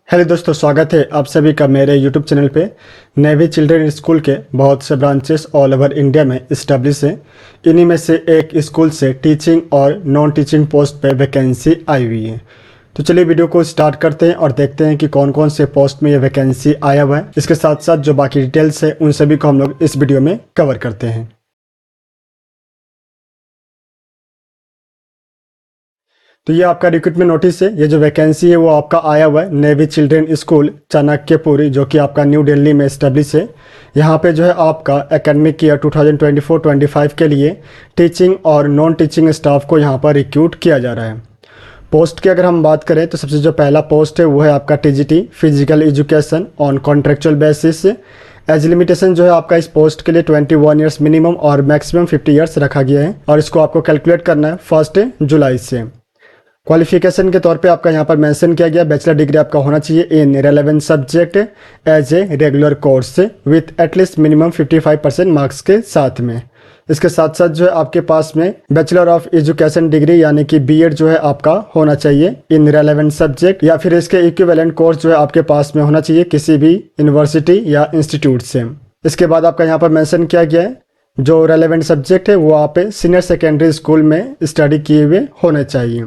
Hello दोस्तों, स्वागत है आप सभी का मेरे यूट्यूब चैनल पे। नेवी चिल्ड्रन स्कूल के बहुत से ब्रांचेस ऑल ओवर इंडिया में इस्टेब्लिश हैं। इन्हीं में से एक स्कूल से टीचिंग और नॉन टीचिंग पोस्ट पे वैकेंसी आई हुई है। तो चलिए वीडियो को स्टार्ट करते हैं और देखते हैं कि कौन कौन से पोस्ट में ये वैकेंसी आया हुआ है। इसके साथ साथ जो बाकी डिटेल्स है उन सभी को हम लोग इस वीडियो में कवर करते हैं। तो ये आपका रिक्रूटमेंट नोटिस है। ये जो वैकेंसी है वो आपका आया हुआ है नेवी चिल्ड्रन स्कूल चाणक्यपुरी, जो कि आपका न्यू दिल्ली में इस्टेब्लिश है। यहाँ पे जो है आपका एकेडमिक ईयर 2024-25 के लिए टीचिंग और नॉन टीचिंग स्टाफ को यहाँ पर रिक्रूट किया जा रहा है। पोस्ट की अगर हम बात करें तो सबसे जो पहला पोस्ट है वो है आपका TGT physical education on contractual basis. Age limitation जो है आपका इस पोस्ट के लिए 21 ईयर्स मिनिमम और मैक्सिमम 50 ईयर्स रखा गया है और इसको आपको कैलकुलेट करना है 1 जुलाई से। क्वालिफिकेशन के तौर पे आपका यहाँ पर मेंशन किया गया बैचलर डिग्री आपका होना चाहिए in relevant subject as a regular course with at least minimum 55% marks के साथ में। इसके साथ साथ जो है आपके पास में बैचलर ऑफ एजुकेशन डिग्री यानी कि बीएड जो है आपका होना चाहिए इन रेलेवेंट सब्जेक्ट, या फिर इसके इक्विवेलेंट कोर्स जो है आपके पास में होना चाहिए किसी भी यूनिवर्सिटी या इंस्टीट्यूट से। इसके बाद आपका यहाँ पर मेंशन किया गया है जो रेलेवेंट सब्जेक्ट है वो आप सीनियर सेकेंडरी स्कूल में स्टडी किए हुए होने चाहिए।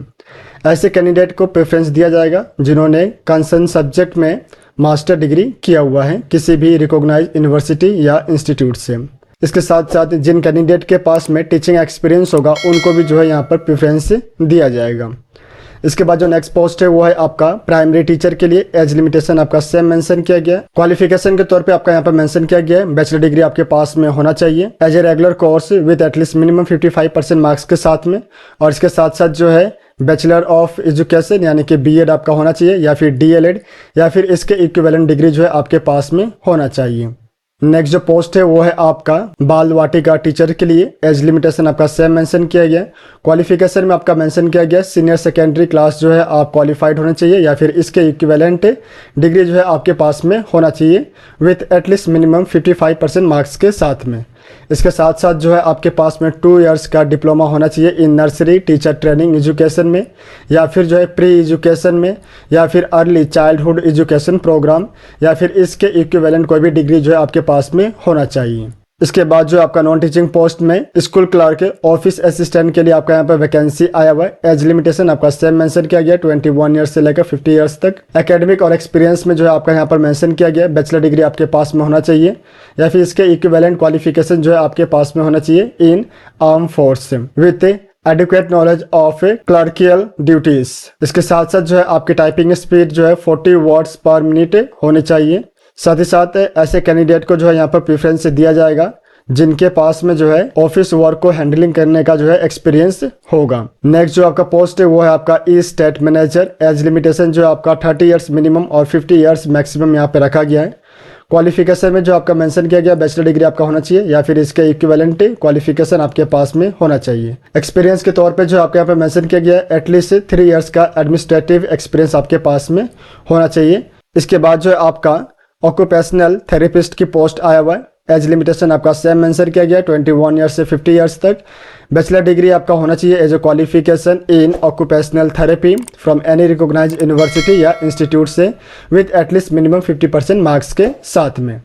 ऐसे कैंडिडेट को प्रेफरेंस दिया जाएगा जिन्होंने कंसर्न सब्जेक्ट में मास्टर डिग्री किया हुआ है किसी भी रिकॉग्नाइज यूनिवर्सिटी या इंस्टीट्यूट से। इसके साथ साथ जिन कैंडिडेट के पास में टीचिंग एक्सपीरियंस होगा उनको भी जो है यहाँ पर प्रेफरेंस दिया जाएगा। इसके बाद जो नेक्स्ट पोस्ट है वो है आपका प्राइमरी टीचर के लिए। एज लिमिटेशन आपका सेम मेंशन किया गया है। क्वालिफिकेशन के तौर पे आपका यहाँ पर मेंशन किया गया है बैचलर डिग्री आपके पास में होना चाहिए as a regular course with at least minimum 55% marks के साथ में। और इसके साथ साथ जो है बैचलर ऑफ एजुकेशन यानी कि बीएड आपका होना चाहिए या फिर डीएलएड या फिर इसके इक्विवेलेंट डिग्री जो है आपके पास में होना चाहिए। नेक्स्ट जो पोस्ट है वो है आपका बाल वाटिका टीचर के लिए। एज लिमिटेशन आपका सेम मेंशन किया गया। क्वालिफिकेशन में आपका मेंशन किया गया सीनियर सेकेंडरी क्लास जो है आप क्वालिफाइड होने चाहिए या फिर इसके इक्विवेलेंट डिग्री जो है आपके पास में होना चाहिए विथ एटलीस्ट मिनिमम 55% मार्क्स के साथ में। इसके साथ साथ जो है आपके पास में 2 इयर्स का डिप्लोमा होना चाहिए in nursery teacher training education में या फिर जो है प्री एजुकेशन में या फिर अर्ली चाइल्डहुड एजुकेशन प्रोग्राम या फिर इसके इक्विवेलेंट कोई भी डिग्री जो है आपके पास में होना चाहिए। इसके बाद जो आपका नॉन टीचिंग पोस्ट में स्कूल क्लर्क ऑफिस असिस्टेंट के लिए आपका यहाँ पर वैकेंसी आया हुआ है। एज लिमिटेशन आपका सेम मेंशन किया गया 21 ईयर्स से लेकर 50 ईयर्स तक। एकेडमिक और एक्सपीरियंस में जो है आपका यहाँ पर मेंशन किया गया बैचलर डिग्री आपके पास में होना चाहिए या फिर इसके इक्विवेलेंट क्वालिफिकेशन जो है आपके पास में होना चाहिए in arm force with adequate knowledge of clerical duties. इसके साथ साथ जो है आपकी टाइपिंग स्पीड जो है 40 वर्ड्स पर मिनट होनी चाहिए। साथ ही साथ ऐसे कैंडिडेट को जो है यहाँ पर प्रेफरेंस दिया जाएगा जिनके पास में जो है ऑफिस वर्क को हैंडलिंग करने का जो है एक्सपीरियंस होगा। नेक्स्ट जो आपका पोस्ट है वो है आपका ई स्टेट मैनेजर। एज लिमिटेशन जो आपका 30 ईयर्स मिनिमम और 50 ईयर्स मैक्सिमम यहाँ पे रखा गया है। क्वालिफिकेशन में जो आपका मेंशन किया गया बैचलर डिग्री आपका होना चाहिए या फिर इसके इक्विवेलेंट क्वालिफिकेशन आपके पास में होना चाहिए। एक्सपीरियंस के तौर पे जो आपके यहाँ पे मेंशन किया गया है एटलीस्ट 3 इयर्स का एडमिनिस्ट्रेटिव एक्सपीरियंस आपके पास में होना चाहिए। इसके बाद जो है आपका ऑक्यूपेशनल थेरेपिस्ट की पोस्ट आया हुआ है। एज लिमिटेशन आपका सेम मेंशन किया गया 21 ईयर्स से 50 ईयर्स तक। बैचलर डिग्री आपका होना चाहिए as a qualification in occupational therapy from any recognized university या इंस्टीट्यूट से विथ एटलीस्ट मिनिमम 50% मार्क्स के साथ में।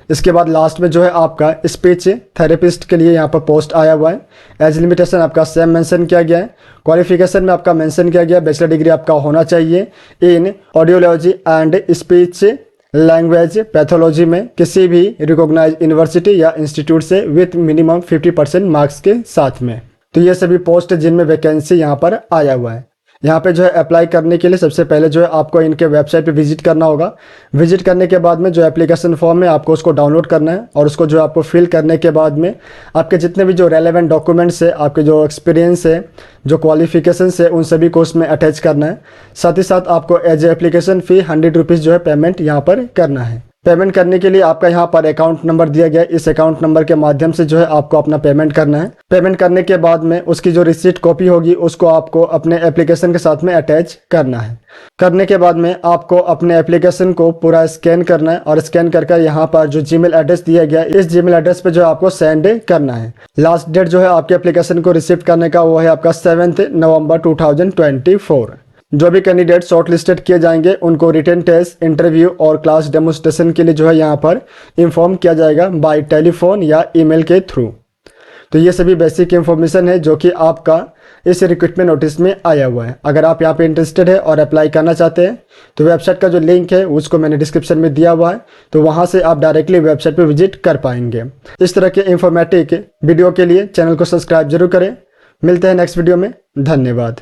इसके बाद लास्ट में जो है आपका स्पीच थेरेपिस्ट के लिए यहाँ पर पोस्ट आया हुआ है। एज लिमिटेशन आपका सेम मेंशन किया गया है। क्वालिफिकेशन में आपका मेंशन किया गया बैचलर डिग्री आपका होना चाहिए in audiology and speech language pathology में किसी भी रिकॉग्नाइज यूनिवर्सिटी या इंस्टीट्यूट से विथ मिनिमम 50% मार्क्स के साथ में। तो ये सभी पोस्ट जिनमें वैकेंसी यहाँ पर आया हुआ है। यहाँ पे जो है अप्लाई करने के लिए सबसे पहले जो है आपको इनके वेबसाइट पे विजिट करना होगा। विजिट करने के बाद में जो एप्लीकेशन फॉर्म है आपको उसको डाउनलोड करना है और उसको जो आपको फिल करने के बाद में आपके जितने भी जो रेलेवेंट डॉक्यूमेंट्स है, आपके जो एक्सपीरियंस है, जो क्वालिफिकेशन है, उन सभी को उसमें अटैच करना है। साथ ही साथ आपको as a application fee 100 rupees जो है पेमेंट यहाँ पर करना है। पेमेंट करने के लिए आपका यहाँ पर अकाउंट नंबर दिया गया है। इस अकाउंट नंबर के माध्यम से जो है आपको अपना पेमेंट करना है। पेमेंट करने के बाद में उसकी जो रिसीट कॉपी होगी उसको आपको अपने एप्लीकेशन के साथ में अटैच करना है। करने के बाद में आपको अपने एप्लीकेशन को पूरा स्कैन करना है और स्कैन कर यहाँ पर जो जीमेल एड्रेस दिया गया है इस जीमेल एड्रेस पे जो है आपको सेंड करना है। लास्ट डेट जो है आपके एप्लीकेशन को रिसीव करने का वो है आपका 7 नवंबर 2024। जो भी कैंडिडेट शॉर्ट लिस्टेड किए जाएंगे उनको रिटन टेस्ट, इंटरव्यू और क्लास डेमोस्ट्रेशन के लिए जो है यहाँ पर इन्फॉर्म किया जाएगा बाय टेलीफोन या ईमेल के थ्रू। तो ये सभी बेसिक इन्फॉर्मेशन है जो कि आपका इस रिक्रूटमेंट नोटिस में आया हुआ है। अगर आप यहाँ पे इंटरेस्टेड है और अप्लाई करना चाहते हैं तो वेबसाइट का जो लिंक है उसको मैंने डिस्क्रिप्शन में दिया हुआ है, तो वहाँ से आप डायरेक्टली वेबसाइट पे विजिट कर पाएंगे। इस तरह के इंफॉर्मेटिव वीडियो के लिए चैनल को सब्सक्राइब जरूर करें। मिलते हैं नेक्स्ट वीडियो में। धन्यवाद।